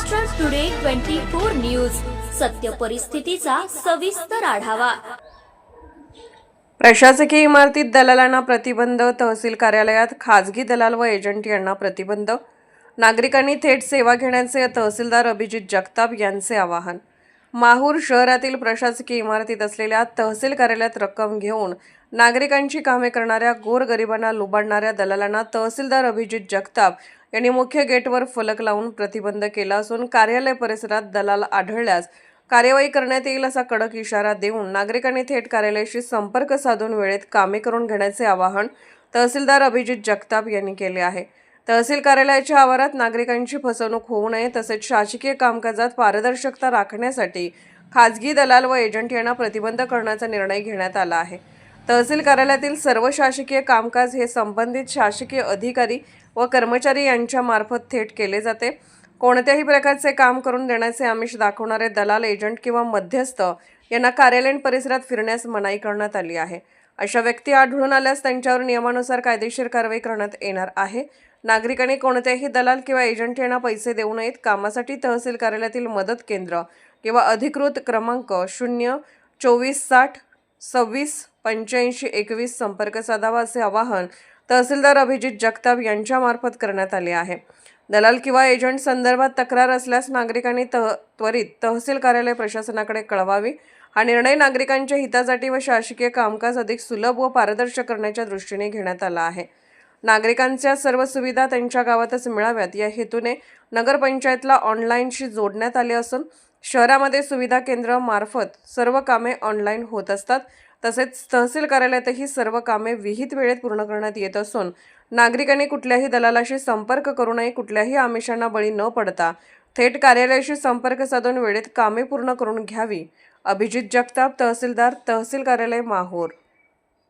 Maharashtra today 24 news, सत्य परिस्थितीचा सविस्तर आढावा। प्रशासकीय इमारतीत दलालांना प्रतिबंध, तहसील कार्यालयात खाजगी दलाल व एजंट यांना प्रतिबंध। नागरिकांनी थेट सेवा घेण्याचे तहसीलदार अभिजित जगताप यांचे आवाहन। माहूर शहरातील प्रशासकीय इमारतीत असलेल्या तहसील कार्यालयात रक्कम घेऊन नागरिकांची कामे करणाऱ्या गोरगरिबांना लुबाडणाऱ्या दलालांना तहसीलदार अभिजित जगताप यांनी मुख्य गेटवर फलक लावून प्रतिबंध केला असून कार्यालय परिसरात दलाल आढळल्यास कार्यवाही करण्यात येईल असा कडक इशारा देऊन नागरिकांनी थेट कार्यालयाशी संपर्क साधून वेळेत कामे करून घेण्याचे आवाहन तहसीलदार अभिजित जगताप यांनी केले आहे। तहसील कार्यालयाच्या आवारात नागरिकांची फसवणूक होऊ नये तसेच शासकीय कामकाजात पारदर्शकता राखण्यासाठी खाजगी दलाल व एजंट यांना प्रतिबंध करण्याचा निर्णय घेण्यात आला आहे। तहसील कार्यालयातील सर्व शासकीय कामकाज हे संबंधित शासकीय अधिकारी व कर्मचारी यांच्या मार्फत थेट केले जाते। कोणत्याही प्रकारचे काम करून देण्याचे आमिष दाखवणारे दलाल, एजंट किंवा मध्यस्थ यांना कार्यालयीन परिसरात फिरण्यास मनाई करण्यात आली आहे। अशा व्यक्ती आढळून आल्यास त्यांच्यावर नियमानुसार कायदेशीर कारवाई करण्यात येणार आहे। नागरिकांनी कोणत्याही दलाल किंवा एजंट यांना पैसे देऊ नयेत। कामासाठी तहसील कार्यालयातील मदत केंद्र किंवा अधिकृत क्रमांक 02460 26 85 21 संपर्क साधावा असे आवाहन तहसीलदार अभिजित जगताप यांच्या मार्फत करण्यात आले आहे। दलाल किंवा एजंट संदर्भात तक्रार असल्यास नागरिकांनी त्वरित तहसील कार्यालय प्रशासनाकडे कळवावी। हा निर्णय नागरिकांच्या हितासाठी व शासकीय कामकाज अधिक सुलभ व पारदर्शक करण्याच्या दृष्टीने घेण्यात आला आहे। नागरिकांच्या सर्व सुविधा त्यांच्या गावातच मिळाव्यात या हेतूने नगरपंचायतला ऑनलाईनशी जोडण्यात आले असून शहरामध्ये सुविधा केंद्र मार्फत सर्व कामे ऑनलाईन होत असतात। तसेच तहसील कार्यालयातही सर्व कामे विहित वेळेत पूर्ण करण्यात येत असून नागरिकांनी कुठल्याही दलालाशी संपर्क करू नये। कुठल्याही आमिषांना बळी न पडता थेट कार्यालयाशी संपर्क साधून वेळेत कामे पूर्ण करून घ्यावी। अभिजित जगताप, तहसीलदार, तहसील कार्यालय, माहूर।